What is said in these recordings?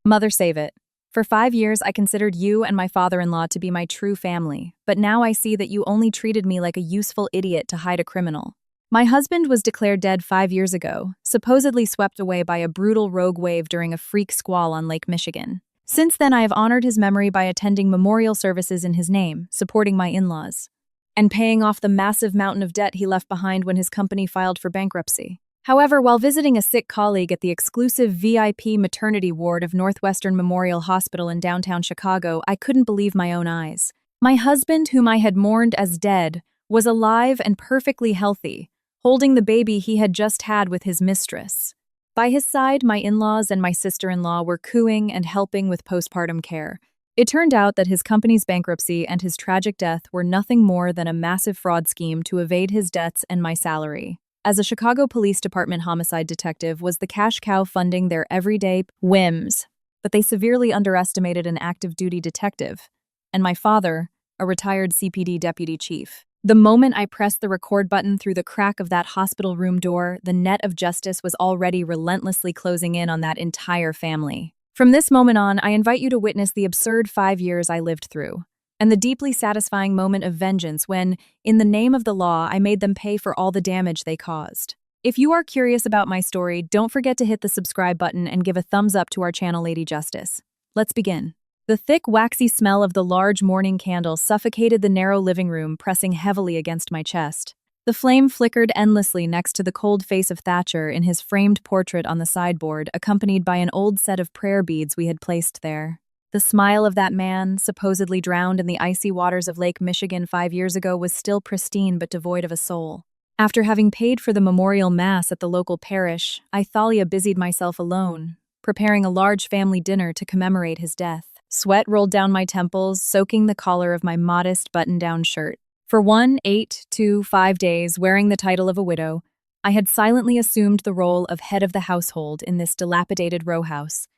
Mother save it. For 5 years, I considered you and my father-in-law to be my true family, but now I see that you only treated me like a useful idiot to hide a criminal. My husband was declared dead 5 years ago, supposedly swept away by a brutal rogue wave during a freak squall on Lake Michigan. Since then, I have honored his memory by attending memorial services in his name, supporting my in-laws, and paying off the massive mountain of debt he left behind when his company filed for bankruptcy. However, while visiting a sick colleague at the exclusive VIP maternity ward of Northwestern Memorial Hospital in downtown Chicago, I couldn't believe my own eyes. My husband, whom I had mourned as dead, was alive and perfectly healthy, holding the baby he had just had with his mistress. By his side, my in-laws and my sister-in-law were cooing and helping with postpartum care. It turned out that his company's bankruptcy and his tragic death were nothing more than a massive fraud scheme to evade his debts and my salary. As a Chicago Police Department homicide detective was the cash cow funding their everyday whims, but they severely underestimated an active duty detective, and my father, a retired CPD deputy chief. The moment I pressed the record button through the crack of that hospital room door, the net of justice was already relentlessly closing in on that entire family. From this moment on, I invite you to witness the absurd 5 years I lived through, and the deeply satisfying moment of vengeance when, in the name of the law, I made them pay for all the damage they caused. If you are curious about my story, don't forget to hit the subscribe button and give a thumbs up to our channel, Lady Justice. Let's begin. The thick, waxy smell of the large morning candle suffocated the narrow living room, pressing heavily against my chest. The flame flickered endlessly next to the cold face of Thatcher in his framed portrait on the sideboard, accompanied by an old set of prayer beads we had placed there. The smile of that man, supposedly drowned in the icy waters of Lake Michigan 5 years ago, was still pristine but devoid of a soul. After having paid for the memorial mass at the local parish, I, Thalia, busied myself alone, preparing a large family dinner to commemorate his death. Sweat rolled down my temples, soaking the collar of my modest button-down shirt. For 5 days, wearing the title of a widow, I had silently assumed the role of head of the household in this dilapidated row house.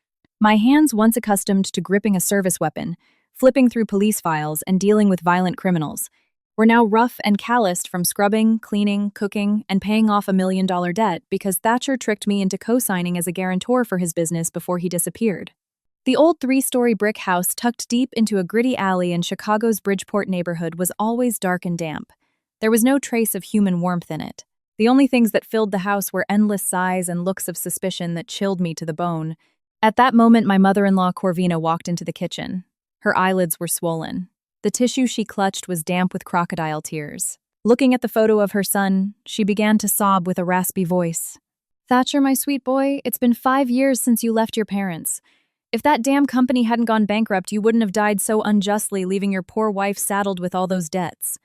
My hands, once accustomed to gripping a service weapon, flipping through police files, and dealing with violent criminals, were now rough and calloused from scrubbing, cleaning, cooking, and paying off $1 million debt because Thatcher tricked me into co-signing as a guarantor for his business before he disappeared. The old 3-story brick house tucked deep into a gritty alley in Chicago's Bridgeport neighborhood was always dark and damp. There was no trace of human warmth in it. The only things that filled the house were endless sighs and looks of suspicion that chilled me to the bone. At that moment, my mother-in-law Corvina walked into the kitchen. Her eyelids were swollen. The tissue she clutched was damp with crocodile tears. Looking at the photo of her son, she began to sob with a raspy voice. "Thatcher, my sweet boy, it's been 5 years since you left your parents. If that damn company hadn't gone bankrupt, you wouldn't have died so unjustly, leaving your poor wife saddled with all those debts."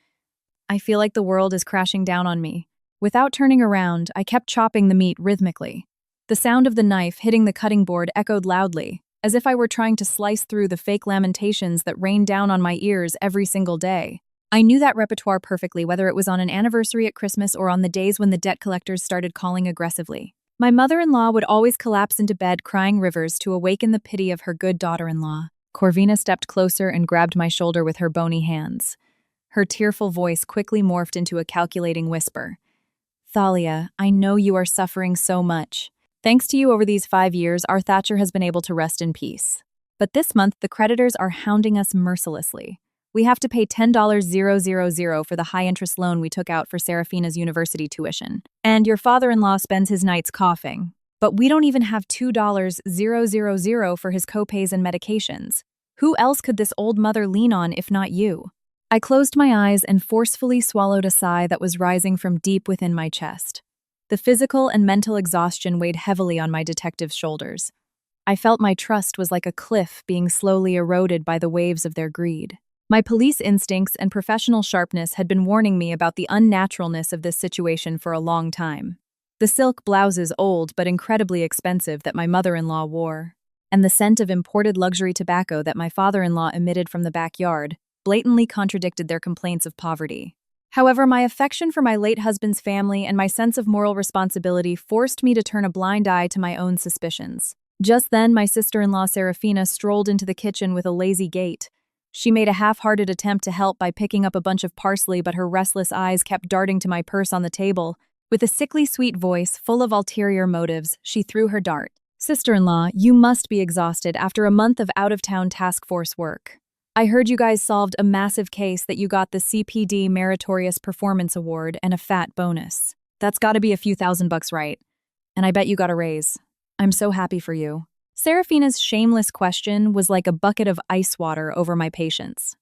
I feel like the world is crashing down on me. Without turning around, I kept chopping the meat rhythmically. The sound of the knife hitting the cutting board echoed loudly, as if I were trying to slice through the fake lamentations that rained down on my ears every single day. I knew that repertoire perfectly, whether it was on an anniversary at Christmas or on the days when the debt collectors started calling aggressively. My mother-in-law would always collapse into bed crying rivers to awaken the pity of her good daughter-in-law. Corvina stepped closer and grabbed my shoulder with her bony hands. Her tearful voice quickly morphed into a calculating whisper. "Thalia, I know you are suffering so much. Thanks to you over these 5 years, our Thatcher has been able to rest in peace. But this month, the creditors are hounding us mercilessly. We have to pay $10,000 for the high-interest loan we took out for Serafina's university tuition. And your father-in-law spends his nights coughing. But we don't even have $2,000 for his copays and medications. Who else could this old mother lean on if not you?" I closed my eyes and forcefully swallowed a sigh that was rising from deep within my chest. The physical and mental exhaustion weighed heavily on my detective's shoulders. I felt my trust was like a cliff being slowly eroded by the waves of their greed. My police instincts and professional sharpness had been warning me about the unnaturalness of this situation for a long time. The silk blouses, old but incredibly expensive, that my mother-in-law wore, and the scent of imported luxury tobacco that my father-in-law emitted from the backyard, blatantly contradicted their complaints of poverty. However, my affection for my late husband's family and my sense of moral responsibility forced me to turn a blind eye to my own suspicions. Just then, my sister-in-law Serafina strolled into the kitchen with a lazy gait. She made a half-hearted attempt to help by picking up a bunch of parsley, but her restless eyes kept darting to my purse on the table. With a sickly sweet voice, full of ulterior motives, she threw her dart. Sister-in-law, you must be exhausted after a month of out-of-town task force work. I heard you guys solved a massive case that you got the CPD Meritorious Performance Award and a fat bonus. That's gotta be a few $1,000, right? And I bet you got a raise. I'm so happy for you. Serafina's shameless question was like a bucket of ice water over my patience.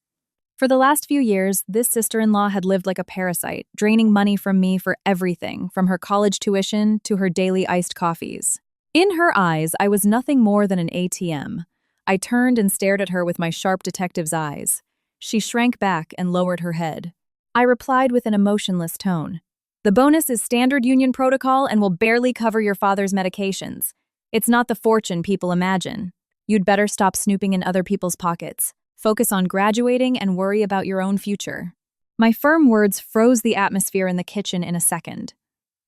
For the last few years, this sister-in-law had lived like a parasite, draining money from me for everything, from her college tuition to her daily iced coffees. In her eyes, I was nothing more than an ATM. I turned and stared at her with my sharp detective's eyes. She shrank back and lowered her head. I replied with an emotionless tone. The bonus is standard union protocol and will barely cover your father's medications. It's not the fortune people imagine. You'd better stop snooping in other people's pockets. Focus on graduating and worry about your own future. My firm words froze the atmosphere in the kitchen in a second.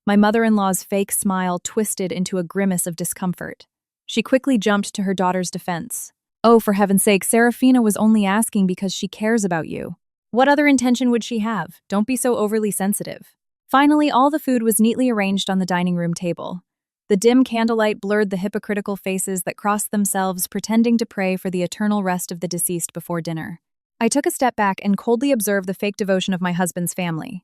My mother-in-law's fake smile twisted into a grimace of discomfort. She quickly jumped to her daughter's defense. Oh, for heaven's sake, Serafina was only asking because she cares about you. What other intention would she have? Don't be so overly sensitive. Finally, all the food was neatly arranged on the dining room table. The dim candlelight blurred the hypocritical faces that crossed themselves, pretending to pray for the eternal rest of the deceased before dinner. I took a step back and coldly observed the fake devotion of my husband's family.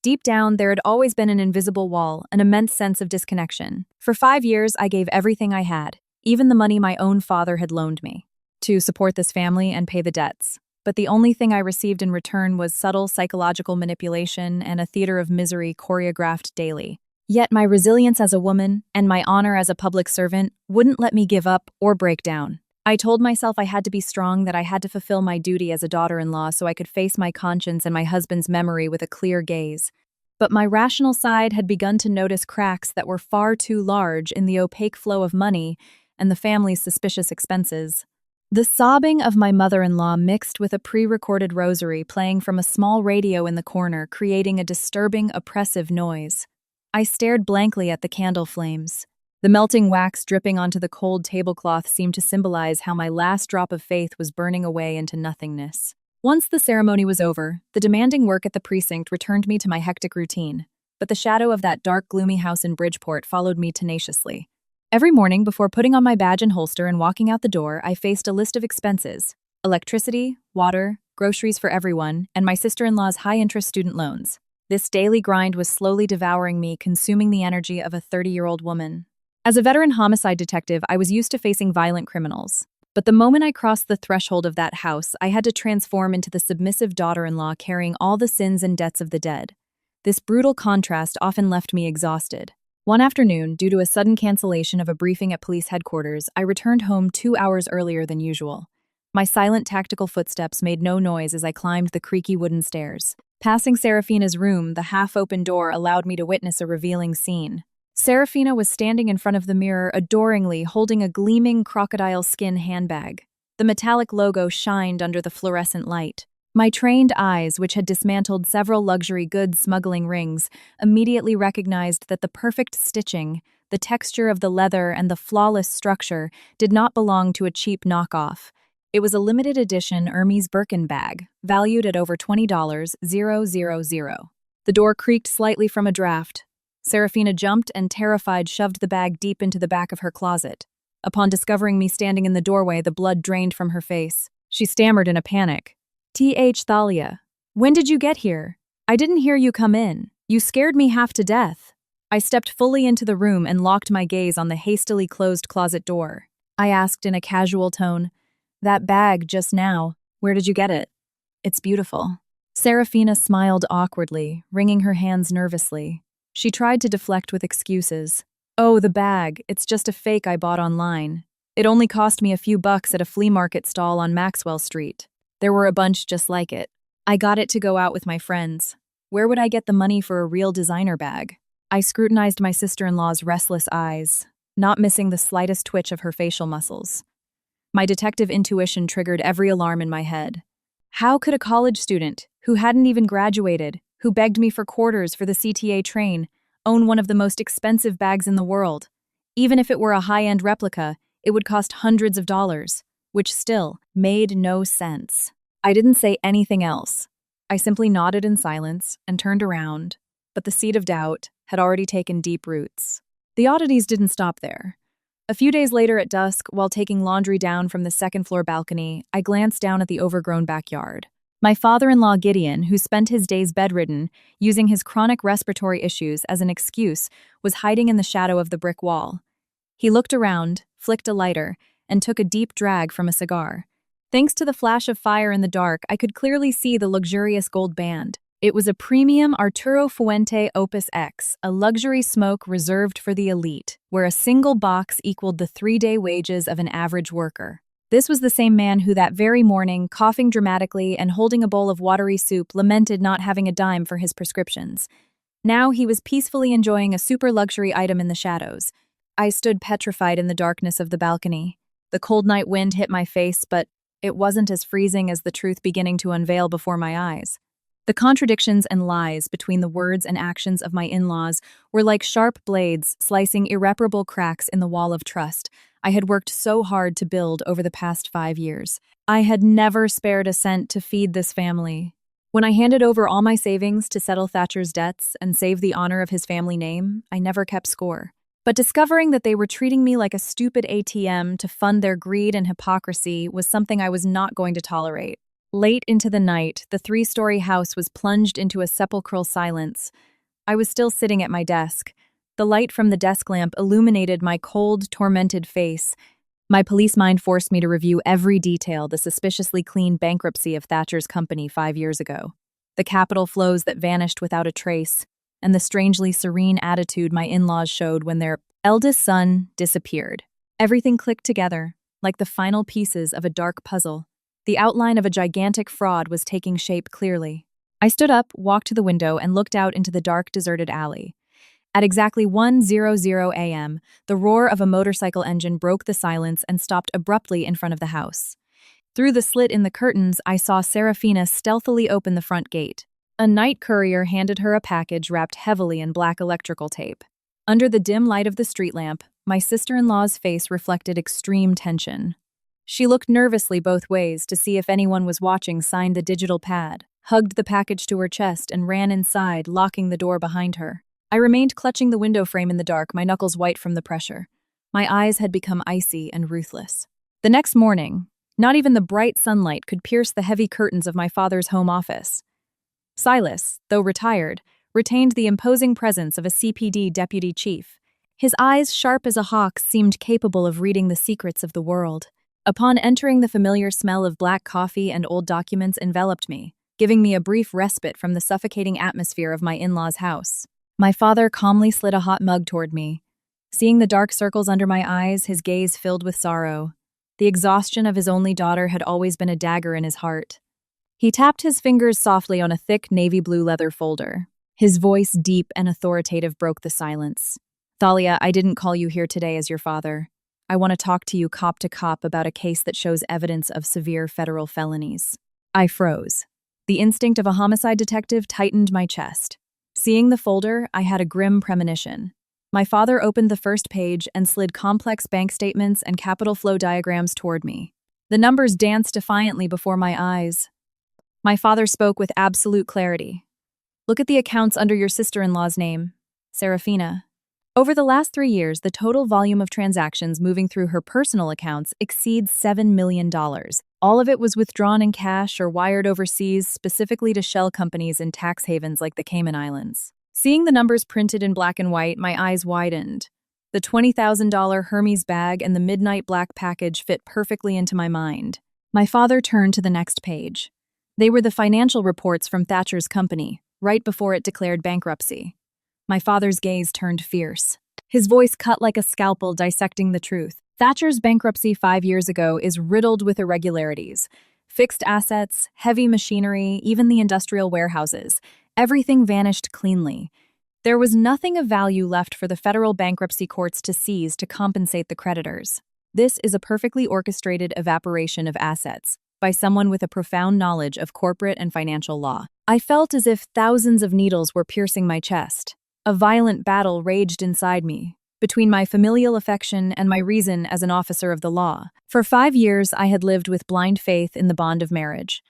Deep down, there had always been an invisible wall, an immense sense of disconnection. For 5 years, I gave everything I had, even the money my own father had loaned me, to support this family and pay the debts. But the only thing I received in return was subtle psychological manipulation and a theater of misery choreographed daily. Yet my resilience as a woman and my honor as a public servant wouldn't let me give up or break down. I told myself I had to be strong, that I had to fulfill my duty as a daughter-in-law so I could face my conscience and my husband's memory with a clear gaze. But my rational side had begun to notice cracks that were far too large in the opaque flow of money and the family's suspicious expenses. The sobbing of my mother-in-law mixed with a pre-recorded rosary playing from a small radio in the corner, creating a disturbing, oppressive noise. I stared blankly at the candle flames. The melting wax dripping onto the cold tablecloth seemed to symbolize how my last drop of faith was burning away into nothingness. Once the ceremony was over, the demanding work at the precinct returned me to my hectic routine, but the shadow of that dark, gloomy house in Bridgeport followed me tenaciously. Every morning, before putting on my badge and holster and walking out the door, I faced a list of expenses: electricity, water, groceries for everyone, and my sister-in-law's high-interest student loans. This daily grind was slowly devouring me, consuming the energy of a 30-year-old woman. As a veteran homicide detective, I was used to facing violent criminals. But the moment I crossed the threshold of that house, I had to transform into the submissive daughter-in-law carrying all the sins and debts of the dead. This brutal contrast often left me exhausted. One afternoon, due to a sudden cancellation of a briefing at police headquarters, I returned home 2 hours earlier than usual. My silent, tactical footsteps made no noise as I climbed the creaky wooden stairs. Passing Serafina's room, the half-open door allowed me to witness a revealing scene. Serafina was standing in front of the mirror, adoringly holding a gleaming crocodile skin handbag. The metallic logo shined under the fluorescent light. My trained eyes, which had dismantled several luxury goods smuggling rings, immediately recognized that the perfect stitching, the texture of the leather, and the flawless structure did not belong to a cheap knockoff. It was a limited edition Hermes Birkin bag, valued at over $20,000. The door creaked slightly from a draft. Serafina jumped and, terrified, shoved the bag deep into the back of her closet. Upon discovering me standing in the doorway, the blood drained from her face. She stammered in a panic. Thalia, when did you get here? I didn't hear you come in. You scared me half to death. I stepped fully into the room and locked my gaze on the hastily closed closet door. I asked in a casual tone, "That bag just now, where did you get it?" "It's beautiful." Serafina smiled awkwardly, wringing her hands nervously. She tried to deflect with excuses. "Oh, the bag, it's just a fake I bought online. It only cost me a few bucks at a flea market stall on Maxwell Street. There were a bunch just like it. I got it to go out with my friends. Where would I get the money for a real designer bag?" I scrutinized my sister-in-law's restless eyes, not missing the slightest twitch of her facial muscles. My detective intuition triggered every alarm in my head. How could a college student, who hadn't even graduated, who begged me for quarters for the CTA train, own one of the most expensive bags in the world? Even if it were a high-end replica, it would cost hundreds of dollars, which still made no sense. I didn't say anything else. I simply nodded in silence and turned around, but the seed of doubt had already taken deep roots. The oddities didn't stop there. A few days later at dusk, while taking laundry down from the second-floor balcony, I glanced down at the overgrown backyard. My father-in-law Gideon, who spent his days bedridden, using his chronic respiratory issues as an excuse, was hiding in the shadow of the brick wall. He looked around, flicked a lighter, and took a deep drag from a cigar. Thanks to the flash of fire in the dark, I could clearly see the luxurious gold band. It was a premium Arturo Fuente Opus X, a luxury smoke reserved for the elite, where a single box equaled the 3-day wages of an average worker. This was the same man who that very morning, coughing dramatically and holding a bowl of watery soup, lamented not having a dime for his prescriptions. Now he was peacefully enjoying a super luxury item in the shadows. I stood petrified in the darkness of the balcony. The cold night wind hit my face, but it wasn't as freezing as the truth beginning to unveil before my eyes. The contradictions and lies between the words and actions of my in-laws were like sharp blades slicing irreparable cracks in the wall of trust I had worked so hard to build over the past 5 years. I had never spared a cent to feed this family. When I handed over all my savings to settle Thatcher's debts and save the honor of his family name, I never kept score. But discovering that they were treating me like a stupid ATM to fund their greed and hypocrisy was something I was not going to tolerate. Late into the night, the 3-story house was plunged into a sepulchral silence. I was still sitting at my desk. The light from the desk lamp illuminated my cold, tormented face. My police mind forced me to review every detail, the suspiciously clean bankruptcy of Thatcher's company 5 years ago, the capital flows that vanished without a trace, and the strangely serene attitude my in-laws showed when their eldest son disappeared. Everything clicked together, like the final pieces of a dark puzzle. The outline of a gigantic fraud was taking shape clearly. I stood up, walked to the window, and looked out into the dark, deserted alley. At exactly 1:00 a.m., the roar of a motorcycle engine broke the silence and stopped abruptly in front of the house. Through the slit in the curtains, I saw Serafina stealthily open the front gate. A night courier handed her a package wrapped heavily in black electrical tape. Under the dim light of the street lamp, my sister-in-law's face reflected extreme tension. She looked nervously both ways to see if anyone was watching, signed the digital pad, hugged the package to her chest, and ran inside, locking the door behind her. I remained clutching the window frame in the dark, my knuckles white from the pressure. My eyes had become icy and ruthless. The next morning, not even the bright sunlight could pierce the heavy curtains of my father's home office. Silas, though retired, retained the imposing presence of a CPD deputy chief. His eyes, sharp as a hawk's, seemed capable of reading the secrets of the world. Upon entering, the familiar smell of black coffee and old documents enveloped me, giving me a brief respite from the suffocating atmosphere of my in-laws' house. My father calmly slid a hot mug toward me. Seeing the dark circles under my eyes, his gaze filled with sorrow. The exhaustion of his only daughter had always been a dagger in his heart. He tapped his fingers softly on a thick navy blue leather folder. His voice, deep and authoritative, broke the silence. "Thalia, I didn't call you here today as your father. I want to talk to you cop to cop about a case that shows evidence of severe federal felonies." I froze. The instinct of a homicide detective tightened my chest. Seeing the folder, I had a grim premonition. My father opened the first page and slid complex bank statements and capital flow diagrams toward me. The numbers danced defiantly before my eyes. My father spoke with absolute clarity. "Look at the accounts under your sister-in-law's name, Serafina. Over the last 3 years, the total volume of transactions moving through her personal accounts exceeds $7 million. All of it was withdrawn in cash or wired overseas, specifically to shell companies in tax havens like the Cayman Islands." Seeing the numbers printed in black and white, my eyes widened. The $20,000 Hermes bag and the midnight black package fit perfectly into my mind. My father turned to the next page. They were the financial reports from Thatcher's company, right before it declared bankruptcy. My father's gaze turned fierce. His voice cut like a scalpel dissecting the truth. Thatcher's bankruptcy 5 years ago is riddled with irregularities. Fixed assets, heavy machinery, even the industrial warehouses. Everything vanished cleanly. There was nothing of value left for the federal bankruptcy courts to seize to compensate the creditors. This is a perfectly orchestrated evaporation of assets by someone with a profound knowledge of corporate and financial law. I felt as if thousands of needles were piercing my chest. A violent battle raged inside me, between my familial affection and my reason as an officer of the law. For 5 years, I had lived with blind faith in the bond of marriage.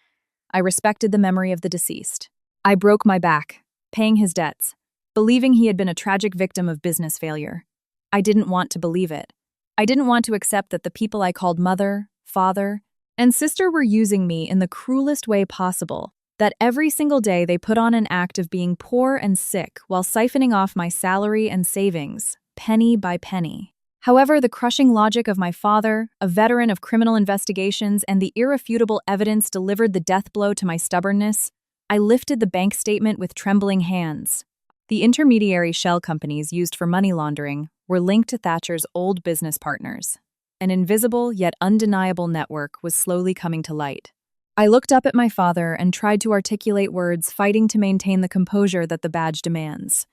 I respected the memory of the deceased. I broke my back, paying his debts, believing he had been a tragic victim of business failure. I didn't want to believe it. I didn't want to accept that the people I called mother, father, and sister were using me in the cruelest way possible, that every single day they put on an act of being poor and sick while siphoning off my salary and savings, penny by penny. However, the crushing logic of my father, a veteran of criminal investigations, and the irrefutable evidence delivered the death blow to my stubbornness. I lifted the bank statement with trembling hands. The intermediary shell companies used for money laundering were linked to Thatcher's old business partners. An invisible yet undeniable network was slowly coming to light. I looked up at my father and tried to articulate words, fighting to maintain the composure that the badge demands.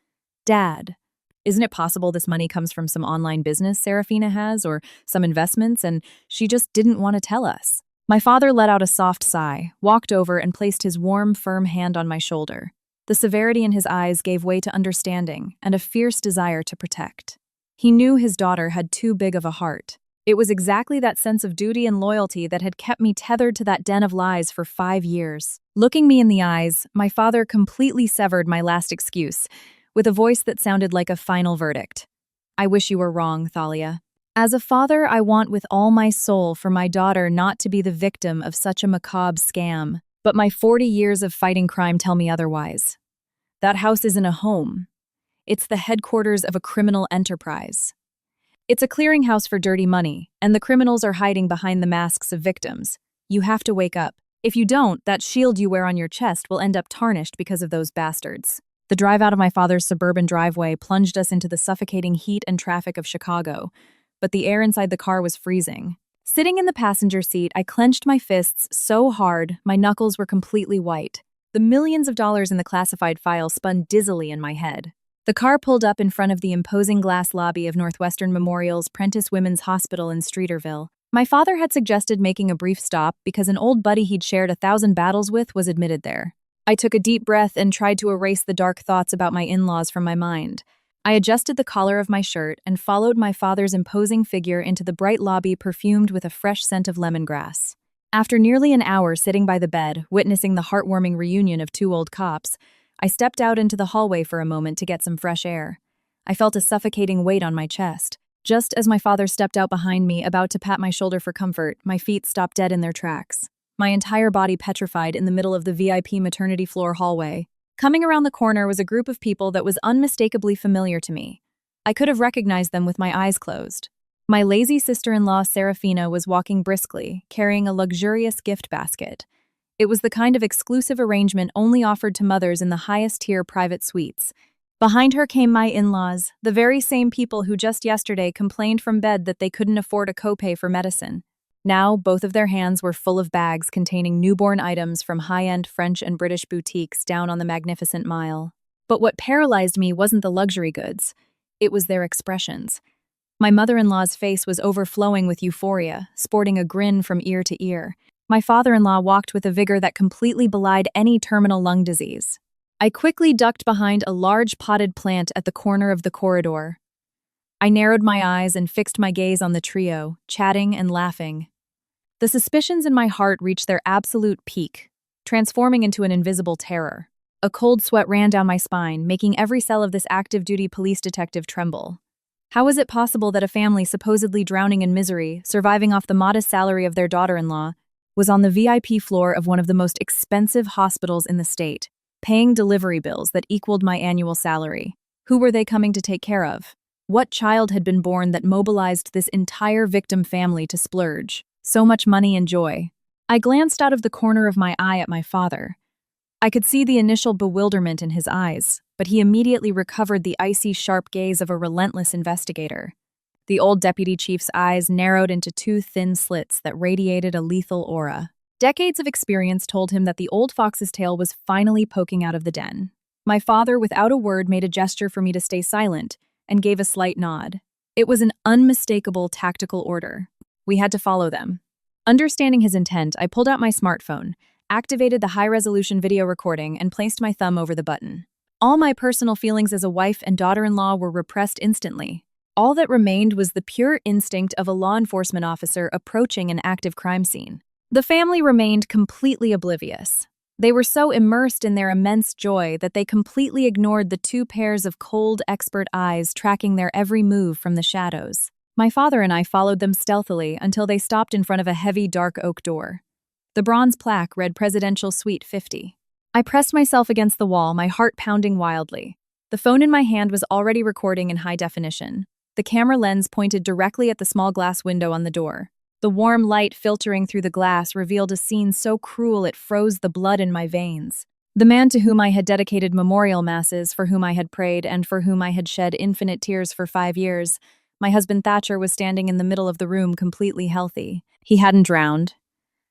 Dad, isn't it possible this money comes from some online business Serafina has, or some investments, and she just didn't want to tell us? My father let out a soft sigh, walked over, and placed his warm, firm hand on my shoulder. The severity in his eyes gave way to understanding and a fierce desire to protect. He knew his daughter had too big of a heart. It was exactly that sense of duty and loyalty that had kept me tethered to that den of lies for 5 years. Looking me in the eyes, my father completely severed my last excuse, with a voice that sounded like a final verdict. I wish you were wrong, Thalia. As a father, I want with all my soul for my daughter not to be the victim of such a macabre scam. But my 40 years of fighting crime tell me otherwise. That house isn't a home. It's the headquarters of a criminal enterprise. It's a clearinghouse for dirty money, and the criminals are hiding behind the masks of victims. You have to wake up. If you don't, that shield you wear on your chest will end up tarnished because of those bastards. The drive out of my father's suburban driveway plunged us into the suffocating heat and traffic of Chicago, but the air inside the car was freezing. Sitting in the passenger seat, I clenched my fists so hard my knuckles were completely white. The millions of dollars in the classified file spun dizzily in my head. The car pulled up in front of the imposing glass lobby of Northwestern Memorial's Prentice Women's Hospital in Streeterville. My father had suggested making a brief stop because an old buddy he'd shared 1,000 battles with was admitted there. I took a deep breath and tried to erase the dark thoughts about my in-laws from my mind. I adjusted the collar of my shirt and followed my father's imposing figure into the bright lobby perfumed with a fresh scent of lemongrass. After nearly an hour sitting by the bed, witnessing the heartwarming reunion of 2 old cops, I stepped out into the hallway for a moment to get some fresh air. I felt a suffocating weight on my chest. Just as my father stepped out behind me, about to pat my shoulder for comfort, my feet stopped dead in their tracks. My entire body petrified in the middle of the VIP maternity floor hallway. Coming around the corner was a group of people that was unmistakably familiar to me. I could have recognized them with my eyes closed. My lazy sister-in-law, Serafina, was walking briskly, carrying a luxurious gift basket. It was the kind of exclusive arrangement only offered to mothers in the highest-tier private suites. Behind her came my in-laws, the very same people who just yesterday complained from bed that they couldn't afford a copay for medicine. Now, both of their hands were full of bags containing newborn items from high-end French and British boutiques down on the Magnificent Mile. But what paralyzed me wasn't the luxury goods. It was their expressions. My mother-in-law's face was overflowing with euphoria, sporting a grin from ear to ear. My father-in-law walked with a vigor that completely belied any terminal lung disease. I quickly ducked behind a large potted plant at the corner of the corridor. I narrowed my eyes and fixed my gaze on the trio, chatting and laughing. The suspicions in my heart reached their absolute peak, transforming into an invisible terror. A cold sweat ran down my spine, making every cell of this active-duty police detective tremble. How was it possible that a family supposedly drowning in misery, surviving off the modest salary of their daughter-in-law, was on the VIP floor of one of the most expensive hospitals in the state, paying delivery bills that equaled my annual salary? Who were they coming to take care of? What child had been born that mobilized this entire victim family to splurge so much money and joy? I glanced out of the corner of my eye at my father. I could see the initial bewilderment in his eyes, but he immediately recovered the icy, sharp gaze of a relentless investigator. The old deputy chief's eyes narrowed into 2 thin slits that radiated a lethal aura. Decades of experience told him that the old fox's tail was finally poking out of the den. My father, without a word, made a gesture for me to stay silent and gave a slight nod. It was an unmistakable tactical order. We had to follow them. Understanding his intent, I pulled out my smartphone, activated the high-resolution video recording, and placed my thumb over the button. All my personal feelings as a wife and daughter-in-law were repressed instantly. All that remained was the pure instinct of a law enforcement officer approaching an active crime scene. The family remained completely oblivious. They were so immersed in their immense joy that they completely ignored the 2 pairs of cold, expert eyes tracking their every move from the shadows. My father and I followed them stealthily until they stopped in front of a heavy dark oak door. The bronze plaque read Presidential Suite 50. I pressed myself against the wall, my heart pounding wildly. The phone in my hand was already recording in high definition. The camera lens pointed directly at the small glass window on the door. The warm light filtering through the glass revealed a scene so cruel it froze the blood in my veins. The man to whom I had dedicated memorial masses, for whom I had prayed, and for whom I had shed infinite tears for 5 years, my husband Thatcher, was standing in the middle of the room completely healthy. He hadn't drowned.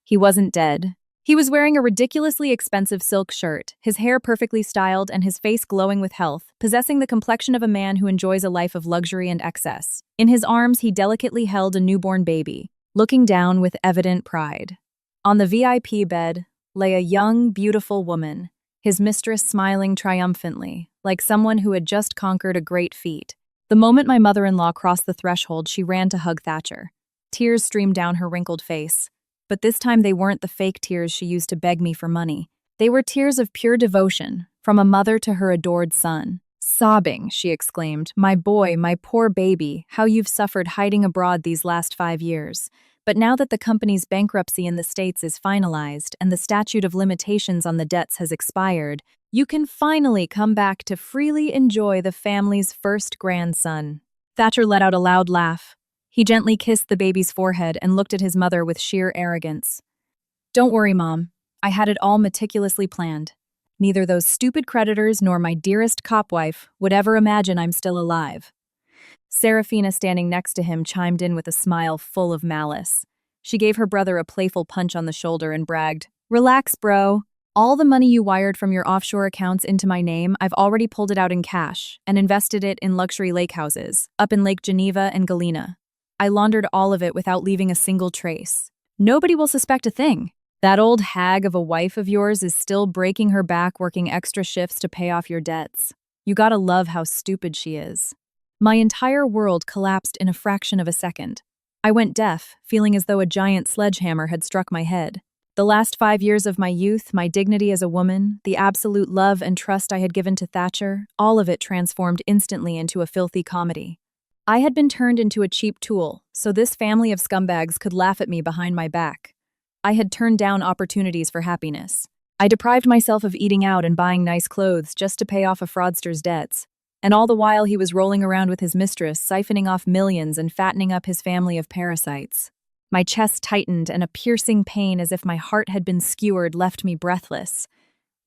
He wasn't dead. He was wearing a ridiculously expensive silk shirt, his hair perfectly styled and his face glowing with health, possessing the complexion of a man who enjoys a life of luxury and excess. In his arms, he delicately held a newborn baby, looking down with evident pride. On the VIP bed lay a young, beautiful woman, his mistress smiling triumphantly, like someone who had just conquered a great feat. The moment my mother-in-law crossed the threshold, she ran to hug Thatcher. Tears streamed down her wrinkled face. But this time they weren't the fake tears she used to beg me for money. They were tears of pure devotion, from a mother to her adored son. Sobbing, she exclaimed, "My boy, my poor baby, how you've suffered hiding abroad these last 5 years. But now that the company's bankruptcy in the States is finalized and the statute of limitations on the debts has expired, you can finally come back to freely enjoy the family's first grandson." Thatcher let out a loud laugh. He gently kissed the baby's forehead and looked at his mother with sheer arrogance. "Don't worry, Mom. I had it all meticulously planned. Neither those stupid creditors nor my dearest copwife would ever imagine I'm still alive." Serafina, standing next to him, chimed in with a smile full of malice. She gave her brother a playful punch on the shoulder and bragged, "Relax, bro. All the money you wired from your offshore accounts into my name, I've already pulled it out in cash and invested it in luxury lake houses up in Lake Geneva and Galena. I laundered all of it without leaving a single trace. Nobody will suspect a thing. That old hag of a wife of yours is still breaking her back working extra shifts to pay off your debts. You gotta love how stupid she is." My entire world collapsed in a fraction of a second. I went deaf, feeling as though a giant sledgehammer had struck my head. The last 5 years of my youth, my dignity as a woman, the absolute love and trust I had given to Thatcher, all of it transformed instantly into a filthy comedy. I had been turned into a cheap tool, so this family of scumbags could laugh at me behind my back. I had turned down opportunities for happiness. I deprived myself of eating out and buying nice clothes just to pay off a fraudster's debts. And all the while he was rolling around with his mistress, siphoning off millions and fattening up his family of parasites. My chest tightened and a piercing pain as if my heart had been skewered left me breathless.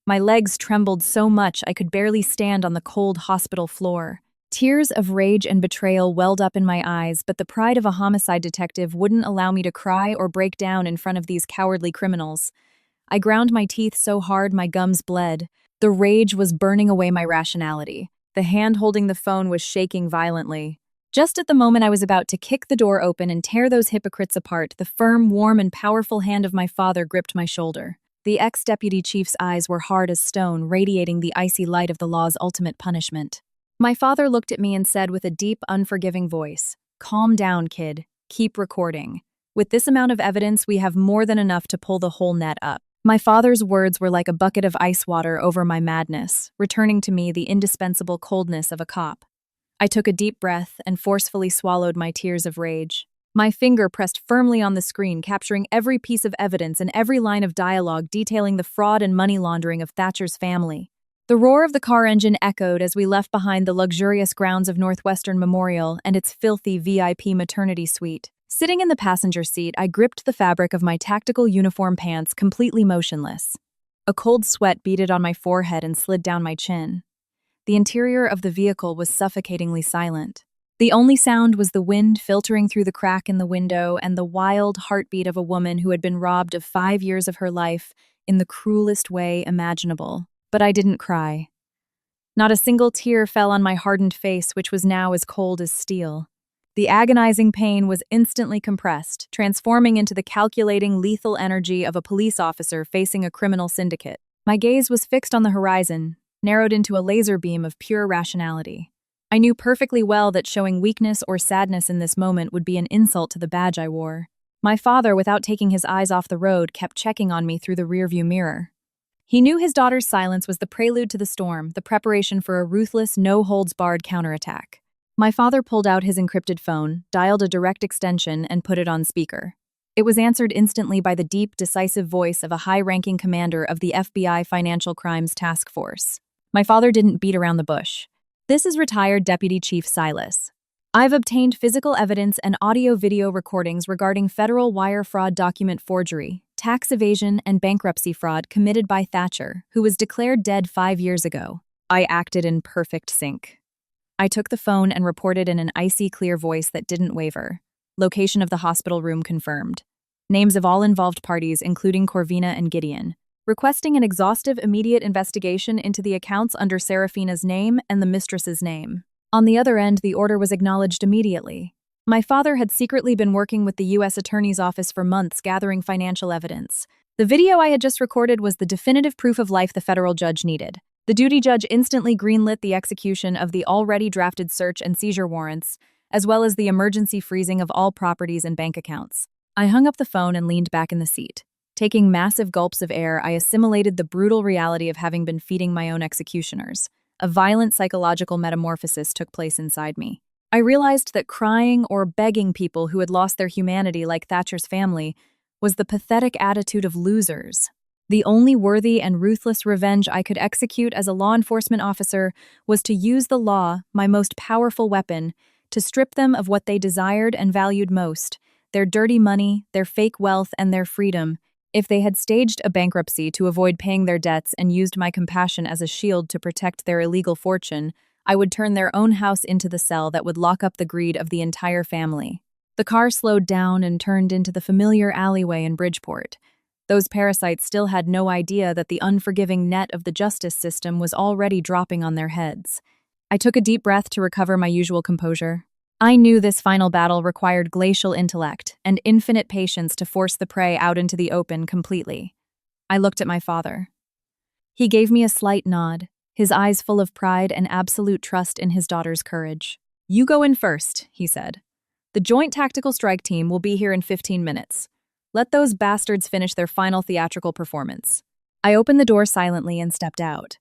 My legs trembled so much I could barely stand on the cold hospital floor. Tears of rage and betrayal welled up in my eyes, but the pride of a homicide detective wouldn't allow me to cry or break down in front of these cowardly criminals. I ground my teeth so hard my gums bled. The rage was burning away my rationality. The hand holding the phone was shaking violently. Just at the moment I was about to kick the door open and tear those hypocrites apart, the firm, warm, and powerful hand of my father gripped my shoulder. The ex-deputy chief's eyes were hard as stone, radiating the icy light of the law's ultimate punishment. My father looked at me and said with a deep, unforgiving voice, "Calm down, kid. Keep recording. With this amount of evidence, we have more than enough to pull the whole net up." My father's words were like a bucket of ice water over my madness, returning to me the indispensable coldness of a cop. I took a deep breath and forcefully swallowed my tears of rage. My finger pressed firmly on the screen, capturing every piece of evidence and every line of dialogue detailing the fraud and money laundering of Thatcher's family. The roar of the car engine echoed as we left behind the luxurious grounds of Northwestern Memorial and its filthy VIP maternity suite. Sitting in the passenger seat, I gripped the fabric of my tactical uniform pants, completely motionless. A cold sweat beaded on my forehead and slid down my chin. The interior of the vehicle was suffocatingly silent. The only sound was the wind filtering through the crack in the window and the wild heartbeat of a woman who had been robbed of 5 years of her life in the cruelest way imaginable. But I didn't cry. Not a single tear fell on my hardened face, which was now as cold as steel. The agonizing pain was instantly compressed, transforming into the calculating, lethal energy of a police officer facing a criminal syndicate. My gaze was fixed on the horizon, narrowed into a laser beam of pure rationality. I knew perfectly well that showing weakness or sadness in this moment would be an insult to the badge I wore. My father, without taking his eyes off the road, kept checking on me through the rearview mirror. He knew his daughter's silence was the prelude to the storm, the preparation for a ruthless, no-holds-barred counterattack. My father pulled out his encrypted phone, dialed a direct extension, and put it on speaker. It was answered instantly by the deep, decisive voice of a high-ranking commander of the FBI Financial Crimes Task Force. My father didn't beat around the bush. "This is retired Deputy Chief Silas. I've obtained physical evidence and audio-video recordings regarding federal wire fraud document forgery, tax evasion, and bankruptcy fraud committed by Thatcher, who was declared dead 5 years ago." I acted in perfect sync. I took the phone and reported in an icy clear voice that didn't waver. Location of the hospital room confirmed. Names of all involved parties, including Corvina and Gideon. Requesting an exhaustive immediate investigation into the accounts under Serafina's name and the mistress's name. On the other end, the order was acknowledged immediately. My father had secretly been working with the U.S. Attorney's Office for months gathering financial evidence. The video I had just recorded was the definitive proof of life the federal judge needed. The duty judge instantly greenlit the execution of the already drafted search and seizure warrants, as well as the emergency freezing of all properties and bank accounts. I hung up the phone and leaned back in the seat. Taking massive gulps of air, I assimilated the brutal reality of having been feeding my own executioners. A violent psychological metamorphosis took place inside me. I realized that crying or begging people who had lost their humanity like Thatcher's family was the pathetic attitude of losers. The only worthy and ruthless revenge I could execute as a law enforcement officer was to use the law, my most powerful weapon, to strip them of what they desired and valued most, their dirty money, their fake wealth, and their freedom. If they had staged a bankruptcy to avoid paying their debts and used my compassion as a shield to protect their illegal fortune, I would turn their own house into the cell that would lock up the greed of the entire family. The car slowed down and turned into the familiar alleyway in Bridgeport. Those parasites still had no idea that the unforgiving net of the justice system was already dropping on their heads. I took a deep breath to recover my usual composure. I knew this final battle required glacial intellect and infinite patience to force the prey out into the open completely. I looked at my father. He gave me a slight nod, his eyes full of pride and absolute trust in his daughter's courage. "You go in first," he said. "The Joint Tactical Strike Team will be here in 15 minutes. Let those bastards finish their final theatrical performance." I opened the door silently and stepped out.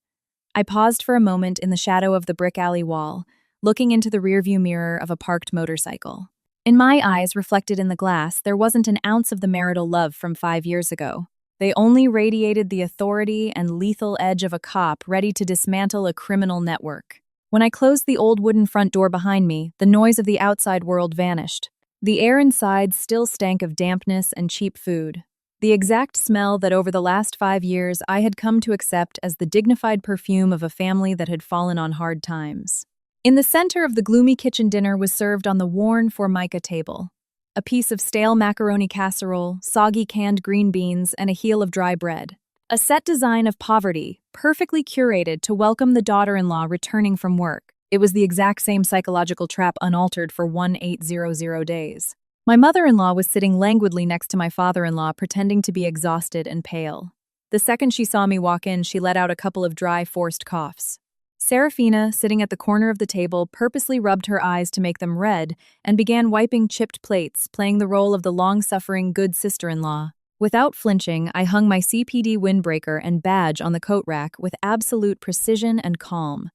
I paused for a moment in the shadow of the brick alley wall, looking into the rearview mirror of a parked motorcycle. In my eyes, reflected in the glass, there wasn't an ounce of the marital love from 5 years ago. They only radiated the authority and lethal edge of a cop ready to dismantle a criminal network. When I closed the old wooden front door behind me, the noise of the outside world vanished. The air inside still stank of dampness and cheap food, the exact smell that over the last 5 years I had come to accept as the dignified perfume of a family that had fallen on hard times. In the center of the gloomy kitchen dinner was served on the worn formica table. A piece of stale macaroni casserole, soggy canned green beans, and a heel of dry bread. A set design of poverty, perfectly curated to welcome the daughter-in-law returning from work. It was the exact same psychological trap unaltered for 1800 days. My mother-in-law was sitting languidly next to my father-in-law, pretending to be exhausted and pale. The second she saw me walk in, she let out a couple of dry, forced coughs. Serafina, sitting at the corner of the table, purposely rubbed her eyes to make them red and began wiping chipped plates, playing the role of the long-suffering good sister-in-law. Without flinching, I hung my CPD windbreaker and badge on the coat rack with absolute precision and calm.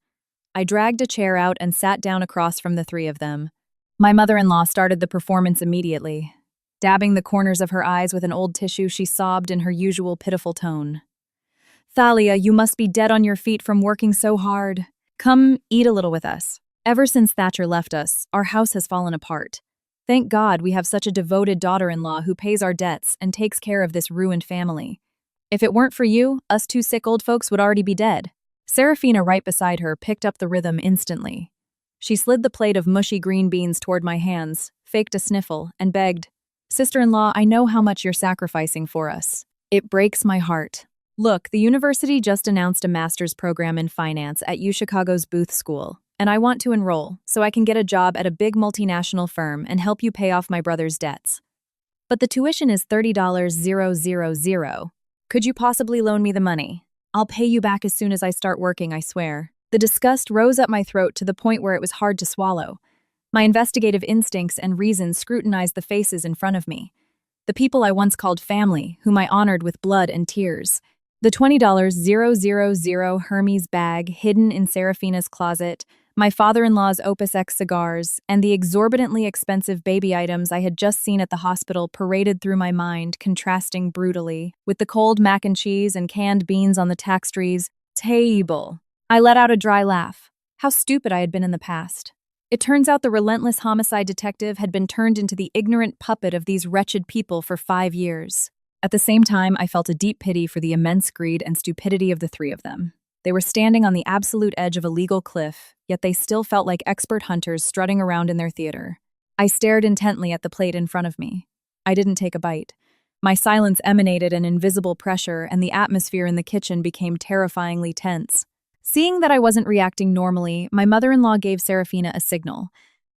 I dragged a chair out and sat down across from the three of them. My mother-in-law started the performance immediately. Dabbing the corners of her eyes with an old tissue, she sobbed in her usual pitiful tone. "Thalia, you must be dead on your feet from working so hard. Come, eat a little with us. Ever since Thatcher left us, our house has fallen apart. Thank God we have such a devoted daughter-in-law who pays our debts and takes care of this ruined family. If it weren't for you, us two sick old folks would already be dead." Serafina, right beside her, picked up the rhythm instantly. She slid the plate of mushy green beans toward my hands, faked a sniffle, and begged, "Sister-in-law, I know how much you're sacrificing for us. It breaks my heart. Look, the university just announced a master's program in finance at UChicago's Booth School, and I want to enroll so I can get a job at a big multinational firm and help you pay off my brother's debts. But the tuition is $30,000. Could you possibly loan me the money? I'll pay you back as soon as I start working, I swear." The disgust rose up my throat to the point where it was hard to swallow. My investigative instincts and reason scrutinized the faces in front of me. The people I once called family, whom I honored with blood and tears. The $20,000 Hermes bag hidden in Serafina's closet, My father-in-law's Opus X cigars, and the exorbitantly expensive baby items I had just seen at the hospital paraded through my mind, contrasting brutally, with the cold mac and cheese and canned beans on the tax-tree's table. I let out a dry laugh. How stupid I had been in the past. It turns out the relentless homicide detective had been turned into the ignorant puppet of these wretched people for 5 years. At the same time, I felt a deep pity for the immense greed and stupidity of the three of them. They were standing on the absolute edge of a legal cliff, yet they still felt like expert hunters strutting around in their theater. I stared intently at the plate in front of me. I didn't take a bite. My silence emanated an invisible pressure, and the atmosphere in the kitchen became terrifyingly tense. Seeing that I wasn't reacting normally, my mother-in-law gave Serafina a signal.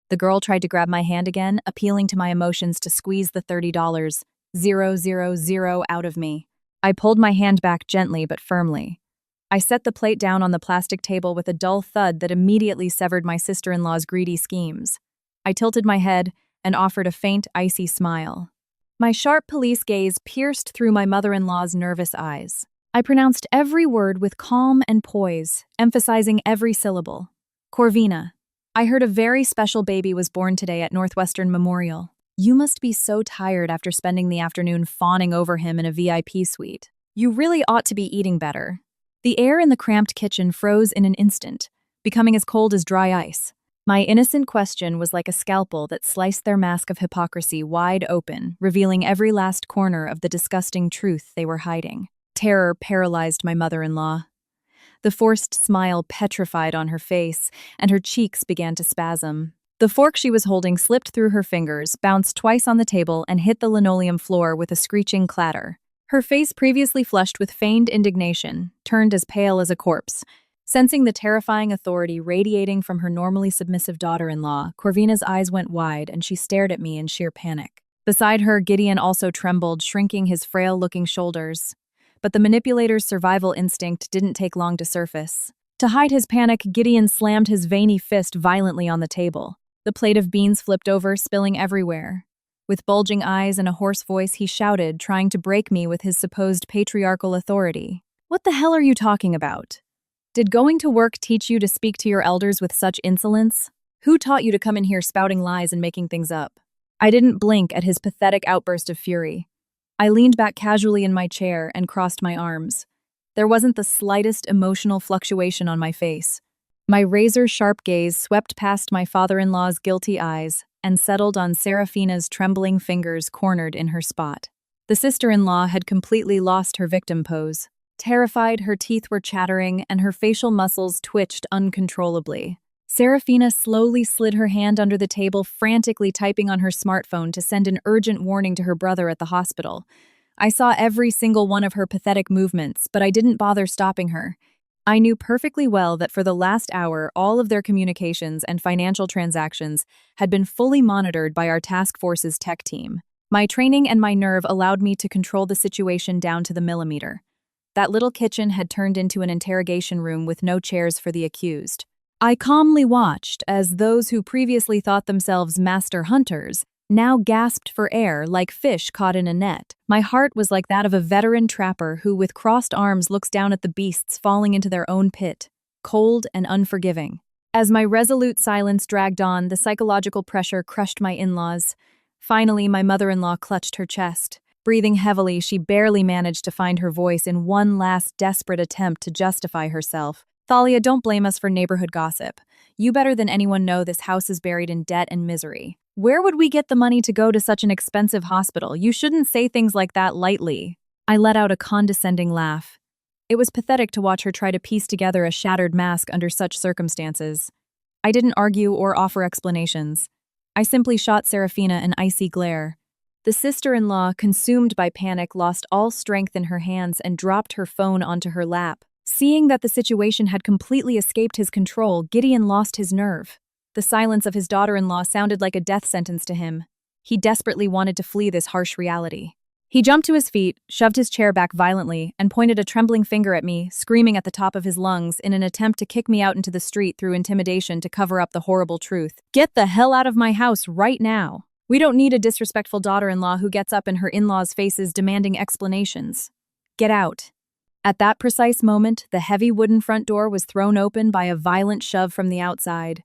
The girl tried to grab my hand again, appealing to my emotions to squeeze the $30,000 out of me. I pulled my hand back gently but firmly. I set the plate down on the plastic table with a dull thud that immediately severed my sister-in-law's greedy schemes. I tilted my head and offered a faint, icy smile. My sharp police gaze pierced through my mother-in-law's nervous eyes. I pronounced every word with calm and poise, emphasizing every syllable. Corvina, I heard a very special baby was born today at Northwestern Memorial. You must be so tired after spending the afternoon fawning over him in a VIP suite. You really ought to be eating better. The air in the cramped kitchen froze in an instant, becoming as cold as dry ice. My innocent question was like a scalpel that sliced their mask of hypocrisy wide open, revealing every last corner of the disgusting truth they were hiding. Terror paralyzed my mother-in-law. The forced smile petrified on her face, and her cheeks began to spasm. The fork she was holding slipped through her fingers, bounced twice on the table, and hit the linoleum floor with a screeching clatter. Her face, previously flushed with feigned indignation, turned as pale as a corpse. Sensing the terrifying authority radiating from her normally submissive daughter-in-law, Corvina's eyes went wide and she stared at me in sheer panic. Beside her, Gideon also trembled, shrinking his frail-looking shoulders. But the manipulator's survival instinct didn't take long to surface. To hide his panic, Gideon slammed his veiny fist violently on the table. The plate of beans flipped over, spilling everywhere. With bulging eyes and a hoarse voice, he shouted, trying to break me with his supposed patriarchal authority. What the hell are you talking about? Did going to work teach you to speak to your elders with such insolence? Who taught you to come in here spouting lies and making things up? I didn't blink at his pathetic outburst of fury. I leaned back casually in my chair and crossed my arms. There wasn't the slightest emotional fluctuation on my face. My razor-sharp gaze swept past my father-in-law's guilty eyes and settled on Serafina's trembling fingers cornered in her spot. The sister-in-law had completely lost her victim pose. Terrified, her teeth were chattering and her facial muscles twitched uncontrollably. Serafina slowly slid her hand under the table, frantically typing on her smartphone to send an urgent warning to her brother at the hospital. I saw every single one of her pathetic movements, but I didn't bother stopping her. I knew perfectly well that for the last hour, all of their communications and financial transactions had been fully monitored by our task force's tech team. My training and my nerve allowed me to control the situation down to the millimeter. That little kitchen had turned into an interrogation room with no chairs for the accused. I calmly watched as those who previously thought themselves master hunters now gasped for air like fish caught in a net. My heart was like that of a veteran trapper who, with crossed arms, looks down at the beasts falling into their own pit, cold and unforgiving. As my resolute silence dragged on, the psychological pressure crushed my in-laws. Finally, my mother-in-law clutched her chest. Breathing heavily, she barely managed to find her voice in one last desperate attempt to justify herself. Thalia, don't blame us for neighborhood gossip. You better than anyone know this house is buried in debt and misery. Where would we get the money to go to such an expensive hospital? You shouldn't say things like that lightly. I let out a condescending laugh. It was pathetic to watch her try to piece together a shattered mask under such circumstances. I didn't argue or offer explanations. I simply shot Serafina an icy glare. The sister-in-law, consumed by panic, lost all strength in her hands and dropped her phone onto her lap. Seeing that the situation had completely escaped his control, Gideon lost his nerve. The silence of his daughter-in-law sounded like a death sentence to him. He desperately wanted to flee this harsh reality. He jumped to his feet, shoved his chair back violently, and pointed a trembling finger at me, screaming at the top of his lungs in an attempt to kick me out into the street through intimidation to cover up the horrible truth. Get the hell out of my house right now! We don't need a disrespectful daughter-in-law who gets up in her in-laws' faces demanding explanations. Get out. At that precise moment, the heavy wooden front door was thrown open by a violent shove from the outside.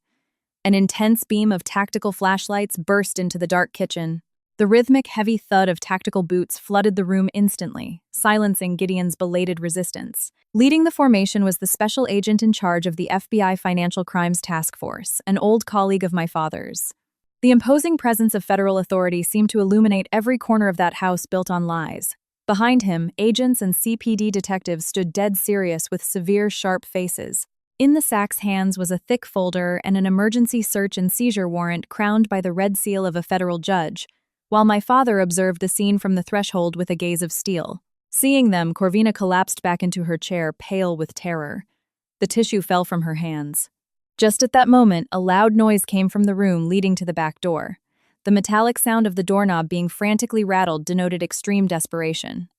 An intense beam of tactical flashlights burst into the dark kitchen. The rhythmic, heavy thud of tactical boots flooded the room instantly, silencing Gideon's belated resistance. Leading the formation was the special agent in charge of the FBI Financial Crimes Task Force, an old colleague of my father's. The imposing presence of federal authority seemed to illuminate every corner of that house built on lies. Behind him, agents and CPD detectives stood dead serious with severe, sharp faces. In the SAC's hands was a thick folder and an emergency search and seizure warrant crowned by the red seal of a federal judge, while my father observed the scene from the threshold with a gaze of steel. Seeing them, Corvina collapsed back into her chair, pale with terror. The tissue fell from her hands. Just at that moment, a loud noise came from the room leading to the back door. The metallic sound of the doorknob being frantically rattled denoted extreme desperation.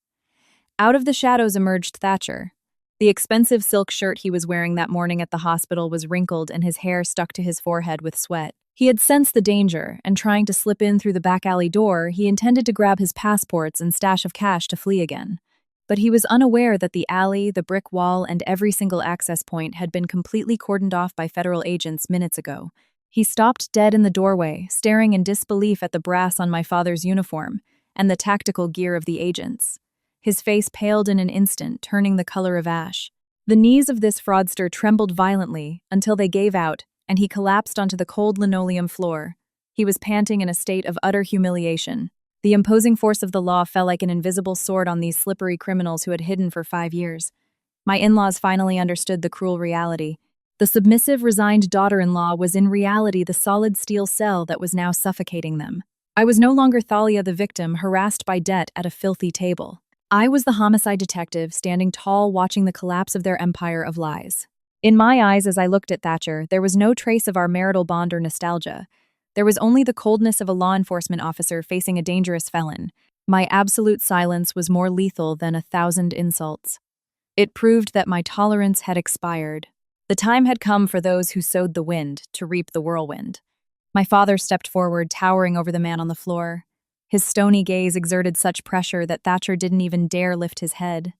Out of the shadows emerged Thatcher. The expensive silk shirt he was wearing that morning at the hospital was wrinkled and his hair stuck to his forehead with sweat. He had sensed the danger, and trying to slip in through the back alley door, he intended to grab his passports and stash of cash to flee again. But he was unaware that the alley, the brick wall, and every single access point had been completely cordoned off by federal agents minutes ago. He stopped dead in the doorway, staring in disbelief at the brass on my father's uniform and the tactical gear of the agents. His face paled in an instant, turning the color of ash. The knees of this fraudster trembled violently until they gave out, and he collapsed onto the cold linoleum floor. He was panting in a state of utter humiliation. The imposing force of the law fell like an invisible sword on these slippery criminals who had hidden for 5 years. My in-laws finally understood the cruel reality. The submissive, resigned daughter-in-law was in reality the solid steel cell that was now suffocating them. I was no longer Thalia the victim, harassed by debt at a filthy table. I was the homicide detective, standing tall, watching the collapse of their empire of lies. In my eyes, as I looked at Thatcher, there was no trace of our marital bond or nostalgia. There was only the coldness of a law enforcement officer facing a dangerous felon. My absolute silence was more lethal than 1,000 insults. It proved that my tolerance had expired. The time had come for those who sowed the wind to reap the whirlwind. My father stepped forward, towering over the man on the floor. His stony gaze exerted such pressure that Thatcher didn't even dare lift his head.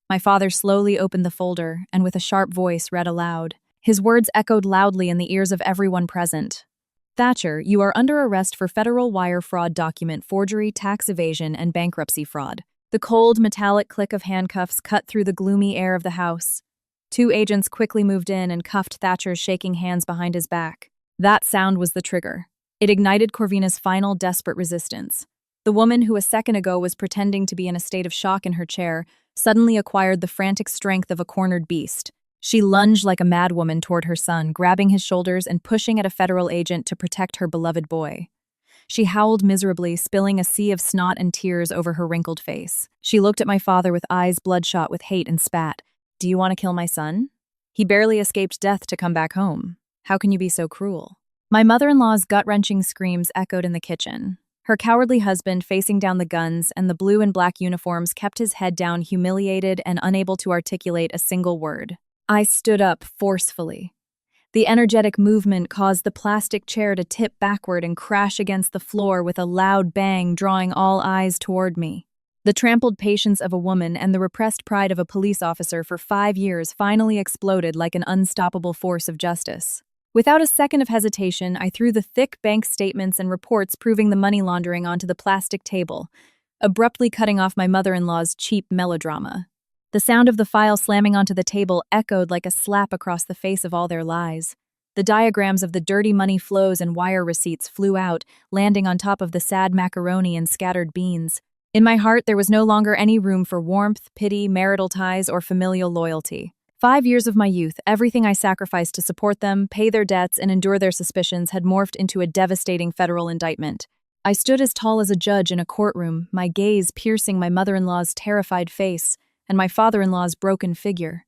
My father slowly opened the folder and with a sharp voice read aloud. His words echoed loudly in the ears of everyone present. Thatcher, you are under arrest for federal wire fraud, document forgery, tax evasion, and bankruptcy fraud. The cold, metallic click of handcuffs cut through the gloomy air of the house. 2 agents quickly moved in and cuffed Thatcher's shaking hands behind his back. That sound was the trigger. It ignited Corvina's final, desperate resistance. The woman who a second ago was pretending to be in a state of shock in her chair suddenly acquired the frantic strength of a cornered beast. She lunged like a madwoman toward her son, grabbing his shoulders and pushing at a federal agent to protect her beloved boy. She howled miserably, spilling a sea of snot and tears over her wrinkled face. She looked at my father with eyes bloodshot with hate and spat. Do you want to kill my son? He barely escaped death to come back home. How can you be so cruel? My mother-in-law's gut-wrenching screams echoed in the kitchen. Her cowardly husband, facing down the guns and the blue and black uniforms, kept his head down, humiliated and unable to articulate a single word. I stood up forcefully. The energetic movement caused the plastic chair to tip backward and crash against the floor with a loud bang, drawing all eyes toward me. The trampled patience of a woman and the repressed pride of a police officer for 5 years finally exploded like an unstoppable force of justice. Without a second of hesitation, I threw the thick bank statements and reports proving the money laundering onto the plastic table, abruptly cutting off my mother-in-law's cheap melodrama. The sound of the file slamming onto the table echoed like a slap across the face of all their lies. The diagrams of the dirty money flows and wire receipts flew out, landing on top of the sad macaroni and scattered beans. In my heart, there was no longer any room for warmth, pity, marital ties, or familial loyalty. 5 years of my youth, everything I sacrificed to support them, pay their debts, and endure their suspicions had morphed into a devastating federal indictment. I stood as tall as a judge in a courtroom, my gaze piercing my mother-in-law's terrified face and my father-in-law's broken figure.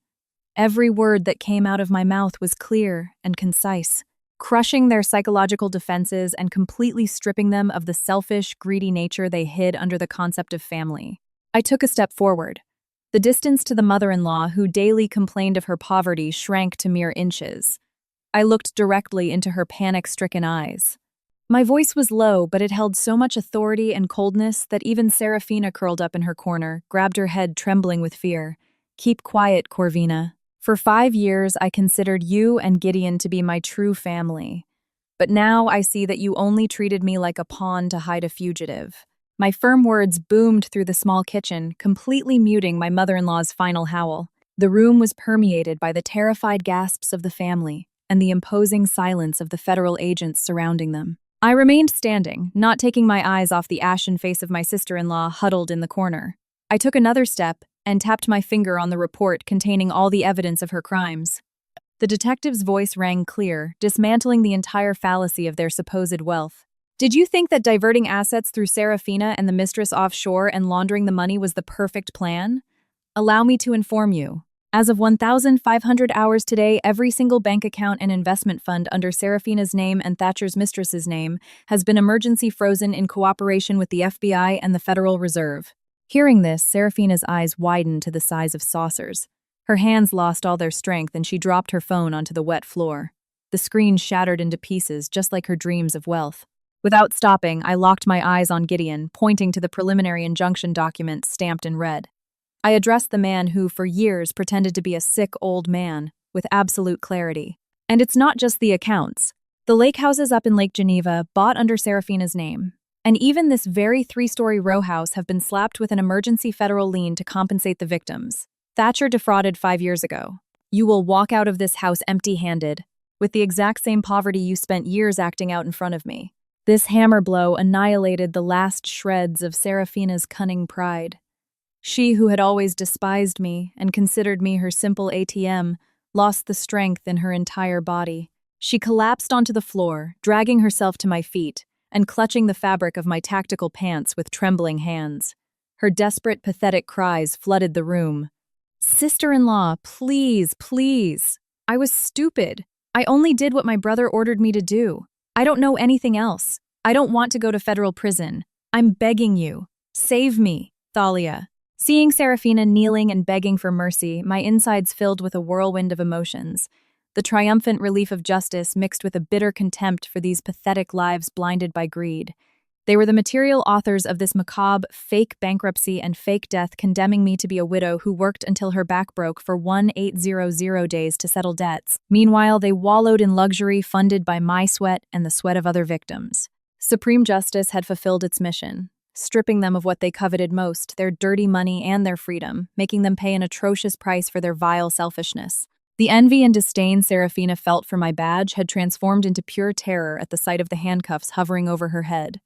Every word that came out of my mouth was clear and concise, crushing their psychological defenses and completely stripping them of the selfish, greedy nature they hid under the concept of family. I took a step forward. The distance to the mother-in-law, who daily complained of her poverty, shrank to mere inches. I looked directly into her panic-stricken eyes. My voice was low, but it held so much authority and coldness that even Serafina curled up in her corner, grabbed her head trembling with fear. Keep quiet, Corvina. For 5 years, I considered you and Gideon to be my true family. But now I see that you only treated me like a pawn to hide a fugitive. My firm words boomed through the small kitchen, completely muting my mother-in-law's final howl. The room was permeated by the terrified gasps of the family and the imposing silence of the federal agents surrounding them. I remained standing, not taking my eyes off the ashen face of my sister-in-law huddled in the corner. I took another step and tapped my finger on the report containing all the evidence of her crimes. The detective's voice rang clear, dismantling the entire fallacy of their supposed wealth. Did you think that diverting assets through Serafina and the mistress offshore and laundering the money was the perfect plan? Allow me to inform you. As of 1,500 hours today, every single bank account and investment fund under Serafina's name and Thatcher's mistress's name has been emergency frozen in cooperation with the FBI and the Federal Reserve. Hearing this, Serafina's eyes widened to the size of saucers. Her hands lost all their strength and she dropped her phone onto the wet floor. The screen shattered into pieces, just like her dreams of wealth. Without stopping, I locked my eyes on Gideon, pointing to the preliminary injunction document stamped in red. I addressed the man who, for years, pretended to be a sick old man, with absolute clarity. And it's not just the accounts. The lake houses up in Lake Geneva, bought under Serafina's name. And even this very 3-story row house have been slapped with an emergency federal lien to compensate the victims. Thatcher defrauded 5 years ago. You will walk out of this house empty-handed, with the exact same poverty you spent years acting out in front of me. This hammer blow annihilated the last shreds of Serafina's cunning pride. She who had always despised me and considered me her simple ATM lost the strength in her entire body. She collapsed onto the floor, dragging herself to my feet and clutching the fabric of my tactical pants with trembling hands. Her desperate, pathetic cries flooded the room. "Sister-in-law, please, please. I was stupid. I only did what my brother ordered me to do. I don't know anything else. I don't want to go to federal prison. I'm begging you. Save me, Thalia." Seeing Serafina kneeling and begging for mercy, my insides filled with a whirlwind of emotions. The triumphant relief of justice mixed with a bitter contempt for these pathetic lives blinded by greed. They were the material authors of this macabre, fake bankruptcy and fake death, condemning me to be a widow who worked until her back broke for 1800 days to settle debts. Meanwhile, they wallowed in luxury funded by my sweat and the sweat of other victims. Supreme Justice had fulfilled its mission, stripping them of what they coveted most, their dirty money and their freedom, making them pay an atrocious price for their vile selfishness. The envy and disdain Serafina felt for my badge had transformed into pure terror at the sight of the handcuffs hovering over her head.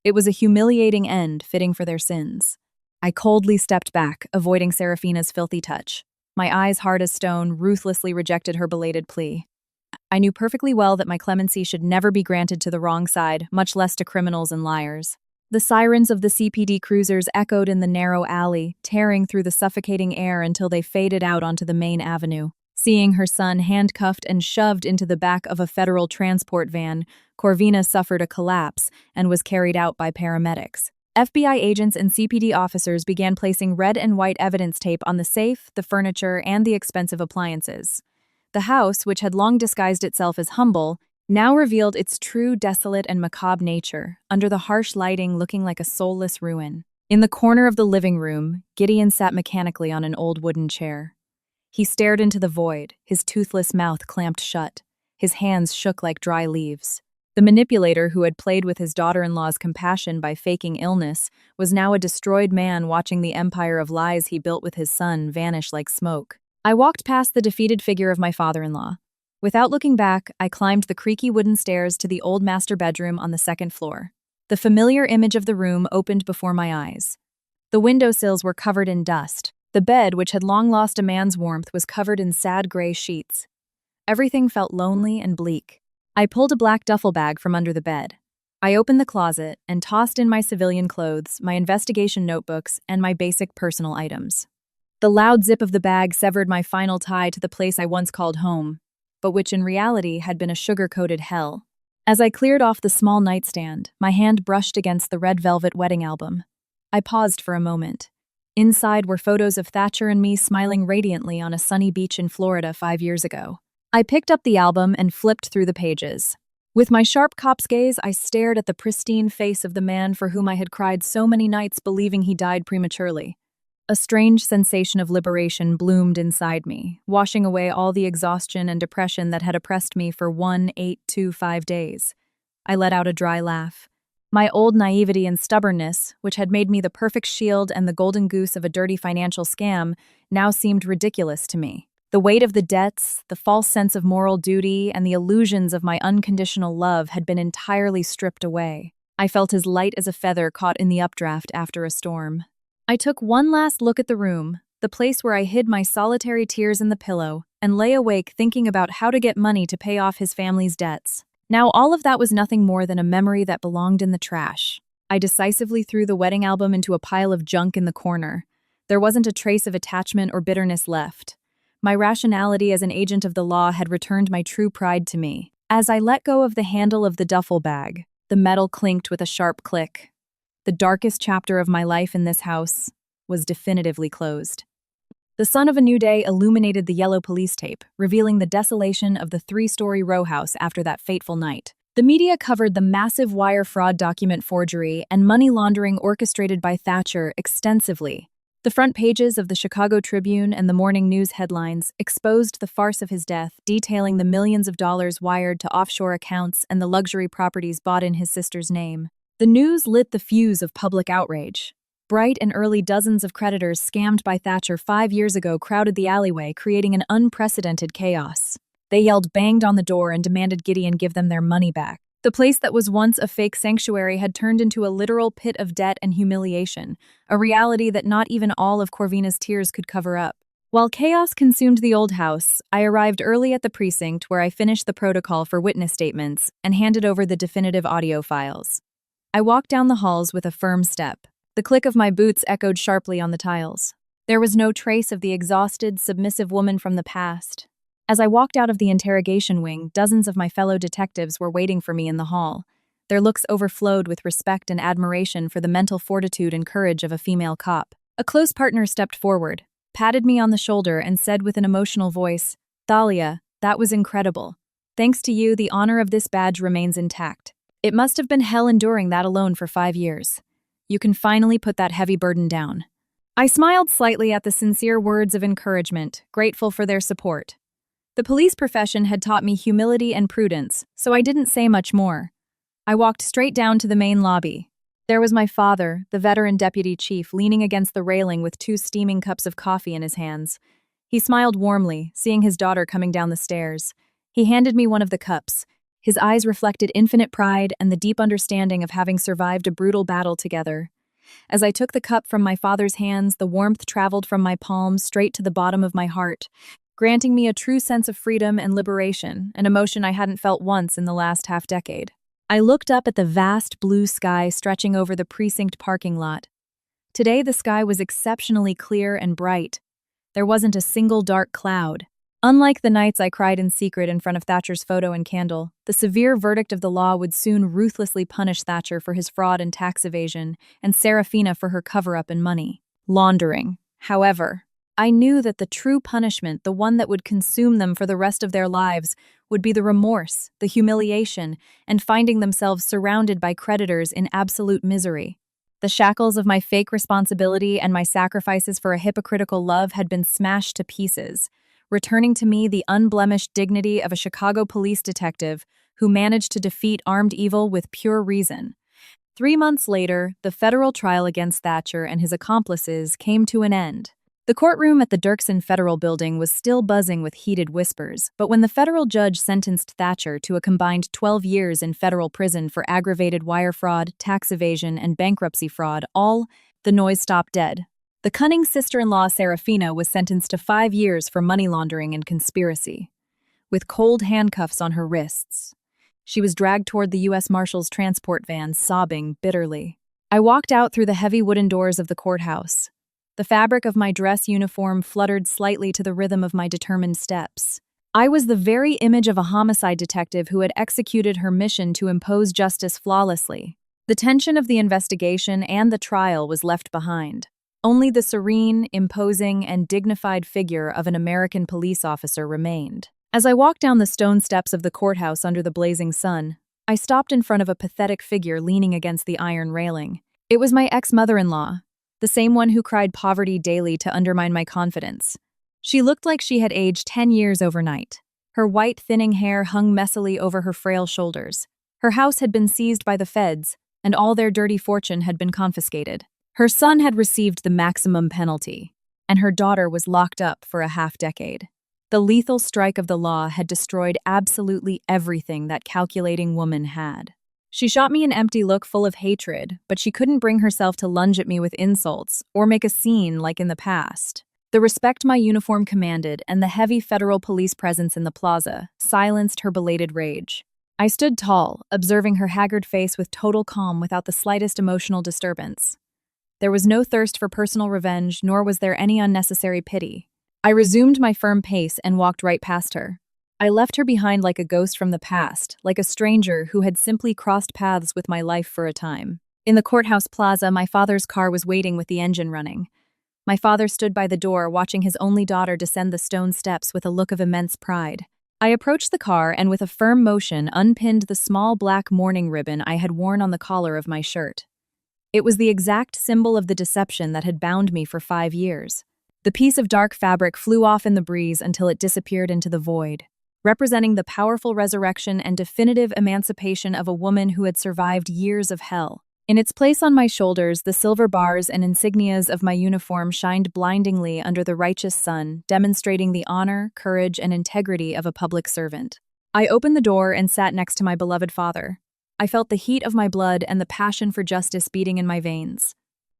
It was a humiliating end fitting for their sins. I coldly stepped back, avoiding Serafina's filthy touch. My eyes, hard as stone, ruthlessly rejected her belated plea. I knew perfectly well that my clemency should never be granted to the wrong side, much less to criminals and liars. The sirens of the CPD cruisers echoed in the narrow alley, tearing through the suffocating air until they faded out onto the main avenue. Seeing her son handcuffed and shoved into the back of a federal transport van, Corvina suffered a collapse and was carried out by paramedics. FBI agents and CPD officers began placing red and white evidence tape on the safe, the furniture, and the expensive appliances. The house, which had long disguised itself as humble, now revealed its true desolate and macabre nature, under the harsh lighting looking like a soulless ruin. In the corner of the living room, Gideon sat mechanically on an old wooden chair. He stared into the void, his toothless mouth clamped shut. His hands shook like dry leaves. The manipulator who had played with his daughter-in-law's compassion by faking illness was now a destroyed man watching the empire of lies he built with his son vanish like smoke. I walked past the defeated figure of my father-in-law. Without looking back, I climbed the creaky wooden stairs to the old master bedroom on the second floor. The familiar image of the room opened before my eyes. The windowsills were covered in dust. The bed, which had long lost a man's warmth, was covered in sad gray sheets. Everything felt lonely and bleak. I pulled a black duffel bag from under the bed. I opened the closet and tossed in my civilian clothes, my investigation notebooks, and my basic personal items. The loud zip of the bag severed my final tie to the place I once called home, but which in reality had been a sugar-coated hell. As I cleared off the small nightstand, my hand brushed against the red velvet wedding album. I paused for a moment. Inside were photos of Thatcher and me smiling radiantly on a sunny beach in Florida 5 years ago. I picked up the album and flipped through the pages. With my sharp cop's gaze, I stared at the pristine face of the man for whom I had cried so many nights believing he died prematurely. A strange sensation of liberation bloomed inside me, washing away all the exhaustion and depression that had oppressed me for 5 days. I let out a dry laugh. My old naivety and stubbornness, which had made me the perfect shield and the golden goose of a dirty financial scam, now seemed ridiculous to me. The weight of the debts, the false sense of moral duty, and the illusions of my unconditional love had been entirely stripped away. I felt as light as a feather caught in the updraft after a storm. I took one last look at the room, the place where I hid my solitary tears in the pillow, and lay awake thinking about how to get money to pay off his family's debts. Now all of that was nothing more than a memory that belonged in the trash. I decisively threw the wedding album into a pile of junk in the corner. There wasn't a trace of attachment or bitterness left. My rationality as an agent of the law had returned my true pride to me. As I let go of the handle of the duffel bag, the metal clinked with a sharp click. The darkest chapter of my life in this house was definitively closed. The sun of a new day illuminated the yellow police tape, revealing the desolation of the 3-story row house after that fateful night. The media covered the massive wire fraud document forgery and money laundering orchestrated by Thatcher extensively. The front pages of the Chicago Tribune and the morning news headlines exposed the farce of his death, detailing the millions of dollars wired to offshore accounts and the luxury properties bought in his sister's name. The news lit the fuse of public outrage. Bright and early dozens of creditors scammed by Thatcher 5 years ago crowded the alleyway, creating an unprecedented chaos. They yelled, banged on the door, and demanded Gideon give them their money back. The place that was once a fake sanctuary had turned into a literal pit of debt and humiliation, a reality that not even all of Corvina's tears could cover up. While chaos consumed the old house, I arrived early at the precinct where I finished the protocol for witness statements and handed over the definitive audio files. I walked down the halls with a firm step. The click of my boots echoed sharply on the tiles. There was no trace of the exhausted, submissive woman from the past. As I walked out of the interrogation wing, dozens of my fellow detectives were waiting for me in the hall. Their looks overflowed with respect and admiration for the mental fortitude and courage of a female cop. A close partner stepped forward, patted me on the shoulder, and said with an emotional voice, "Thalia, that was incredible. Thanks to you, the honor of this badge remains intact. It must have been hell enduring that alone for 5 years. You can finally put that heavy burden down." I smiled slightly at the sincere words of encouragement, grateful for their support. The police profession had taught me humility and prudence, so I didn't say much more. I walked straight down to the main lobby. There was my father, the veteran deputy chief, leaning against the railing with 2 steaming cups of coffee in his hands. He smiled warmly, seeing his daughter coming down the stairs. He handed me one of the cups. His eyes reflected infinite pride and the deep understanding of having survived a brutal battle together. As I took the cup from my father's hands, the warmth traveled from my palm straight to the bottom of my heart, granting me a true sense of freedom and liberation, an emotion I hadn't felt once in the last half-decade. I looked up at the vast blue sky stretching over the precinct parking lot. Today the sky was exceptionally clear and bright. There wasn't a single dark cloud. Unlike the nights I cried in secret in front of Thatcher's photo and candle, the severe verdict of the law would soon ruthlessly punish Thatcher for his fraud and tax evasion, and Serafina for her cover-up and money laundering. However, I knew that the true punishment, the one that would consume them for the rest of their lives, would be the remorse, the humiliation, and finding themselves surrounded by creditors in absolute misery. The shackles of my fake responsibility and my sacrifices for a hypocritical love had been smashed to pieces, returning to me the unblemished dignity of a Chicago police detective who managed to defeat armed evil with pure reason. 3 months later, the federal trial against Thatcher and his accomplices came to an end. The courtroom at the Dirksen Federal Building was still buzzing with heated whispers, but when the federal judge sentenced Thatcher to a combined 12 years in federal prison for aggravated wire fraud, tax evasion, and bankruptcy fraud, the noise stopped dead. The cunning sister-in-law Serafina was sentenced to 5 years for money laundering and conspiracy. With cold handcuffs on her wrists, she was dragged toward the U.S. Marshal's transport van, sobbing bitterly. I walked out through the heavy wooden doors of the courthouse. The fabric of my dress uniform fluttered slightly to the rhythm of my determined steps. I was the very image of a homicide detective who had executed her mission to impose justice flawlessly. The tension of the investigation and the trial was left behind. Only the serene, imposing, and dignified figure of an American police officer remained. As I walked down the stone steps of the courthouse under the blazing sun, I stopped in front of a pathetic figure leaning against the iron railing. It was my ex-mother-in-law, the same one who cried poverty daily to undermine my confidence. She looked like she had aged 10 years overnight. Her white, thinning hair hung messily over her frail shoulders. Her house had been seized by the feds, and all their dirty fortune had been confiscated. Her son had received the maximum penalty, and her daughter was locked up for a half-decade. The lethal strike of the law had destroyed absolutely everything that calculating woman had. She shot me an empty look full of hatred, but she couldn't bring herself to lunge at me with insults or make a scene like in the past. The respect my uniform commanded and the heavy federal police presence in the plaza silenced her belated rage. I stood tall, observing her haggard face with total calm without the slightest emotional disturbance. There was no thirst for personal revenge, nor was there any unnecessary pity. I resumed my firm pace and walked right past her. I left her behind like a ghost from the past, like a stranger who had simply crossed paths with my life for a time. In the courthouse plaza, my father's car was waiting with the engine running. My father stood by the door, watching his only daughter descend the stone steps with a look of immense pride. I approached the car and with a firm motion unpinned the small black mourning ribbon I had worn on the collar of my shirt. It was the exact symbol of the deception that had bound me for 5 years. The piece of dark fabric flew off in the breeze until it disappeared into the void, representing the powerful resurrection and definitive emancipation of a woman who had survived years of hell. In its place on my shoulders, the silver bars and insignias of my uniform shined blindingly under the righteous sun, demonstrating the honor, courage, and integrity of a public servant. I opened the door and sat next to my beloved father. I felt the heat of my blood and the passion for justice beating in my veins.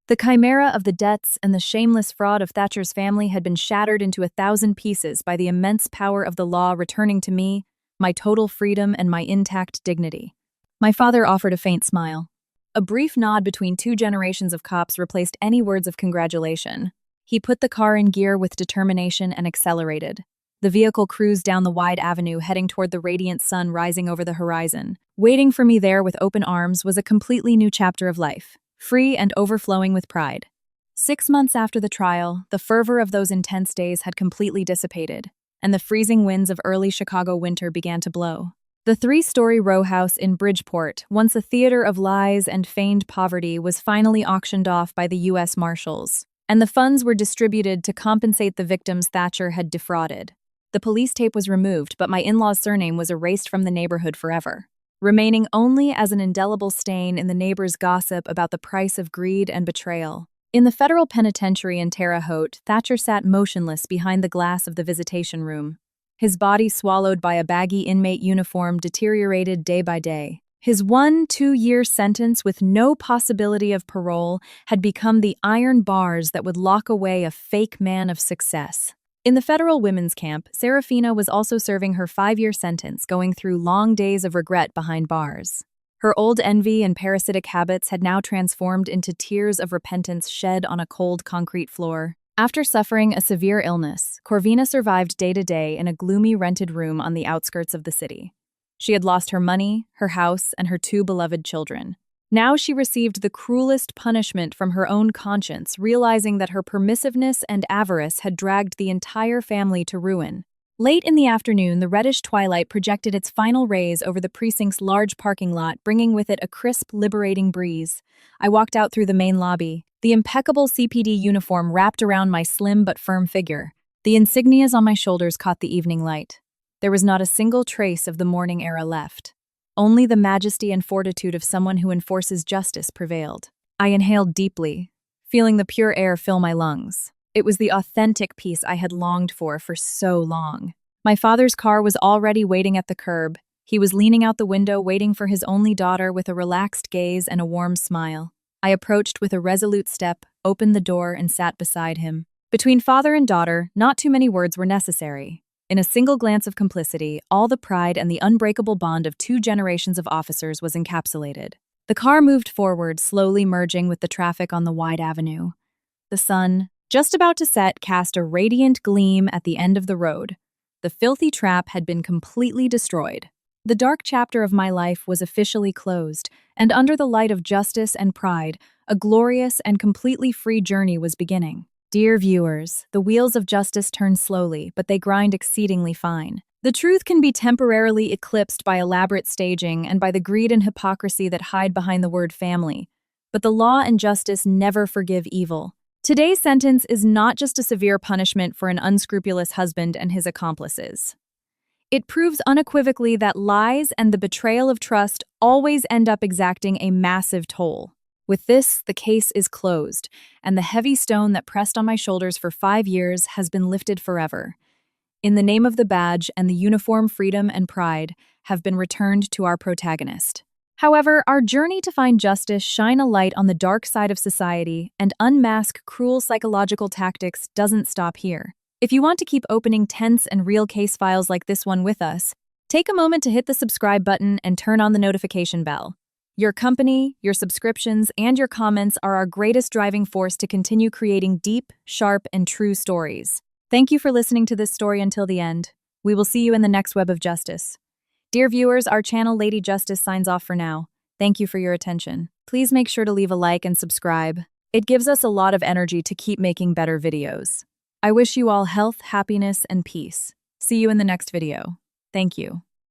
The chimera of the debts and the shameless fraud of Thatcher's family had been shattered into 1,000 pieces by the immense power of the law returning to me, my total freedom, and my intact dignity. My father offered a faint smile. A brief nod between 2 generations of cops replaced any words of congratulation. He put the car in gear with determination and accelerated. The vehicle cruised down the wide avenue, heading toward the radiant sun rising over the horizon. Waiting for me there with open arms was a completely new chapter of life, free and overflowing with pride. 6 months after the trial, the fervor of those intense days had completely dissipated, and the freezing winds of early Chicago winter began to blow. The 3-story row house in Bridgeport, once a theater of lies and feigned poverty, was finally auctioned off by the U.S. Marshals, and the funds were distributed to compensate the victims Thatcher had defrauded. The police tape was removed, but my in-law's surname was erased from the neighborhood forever, remaining only as an indelible stain in the neighbors' gossip about the price of greed and betrayal. In the federal penitentiary in Terre Haute, Thatcher sat motionless behind the glass of the visitation room. His body, swallowed by a baggy inmate uniform, deteriorated day by day. His 1-2-year sentence with no possibility of parole had become the iron bars that would lock away a fake man of success. In the federal women's camp, Serafina was also serving her 5-year sentence, going through long days of regret behind bars. Her old envy and parasitic habits had now transformed into tears of repentance shed on a cold concrete floor. After suffering a severe illness, Corvina survived day to day in a gloomy rented room on the outskirts of the city. She had lost her money, her house, and her 2 beloved children. Now she received the cruelest punishment from her own conscience, realizing that her permissiveness and avarice had dragged the entire family to ruin. Late in the afternoon, the reddish twilight projected its final rays over the precinct's large parking lot, bringing with it a crisp, liberating breeze. I walked out through the main lobby, the impeccable CPD uniform wrapped around my slim but firm figure. The insignias on my shoulders caught the evening light. There was not a single trace of the morning era left. Only the majesty and fortitude of someone who enforces justice prevailed. I inhaled deeply, feeling the pure air fill my lungs. It was the authentic peace I had longed for so long. My father's car was already waiting at the curb. He was leaning out the window, waiting for his only daughter with a relaxed gaze and a warm smile. I approached with a resolute step, opened the door, and sat beside him. Between father and daughter, not too many words were necessary. In a single glance of complicity, all the pride and the unbreakable bond of 2 generations of officers was encapsulated. The car moved forward, slowly merging with the traffic on the wide avenue. The sun, just about to set, cast a radiant gleam at the end of the road. The filthy trap had been completely destroyed. The dark chapter of my life was officially closed, and under the light of justice and pride, a glorious and completely free journey was beginning. Dear viewers, the wheels of justice turn slowly, but they grind exceedingly fine. The truth can be temporarily eclipsed by elaborate staging and by the greed and hypocrisy that hide behind the word family. but the law and justice never forgive evil. Today's sentence is not just a severe punishment for an unscrupulous husband and his accomplices. It proves unequivocally that lies and the betrayal of trust always end up exacting a massive toll. With this, the case is closed, and the heavy stone that pressed on my shoulders for 5 years has been lifted forever. In the name of the badge and the uniform, freedom and pride have been returned to our protagonist. However, our journey to find justice, shine a light on the dark side of society, and unmask cruel psychological tactics doesn't stop here. If you want to keep opening tense and real case files like this one with us, take a moment to hit the subscribe button and turn on the notification bell. Your company, your subscriptions, and your comments are our greatest driving force to continue creating deep, sharp, and true stories. Thank you for listening to this story until the end. We will see you in the next Web of Justice. Dear viewers, our channel Lady Justice signs off for now. Thank you for your attention. Please make sure to leave a like and subscribe. It gives us a lot of energy to keep making better videos. I wish you all health, happiness, and peace. See you in the next video. Thank you.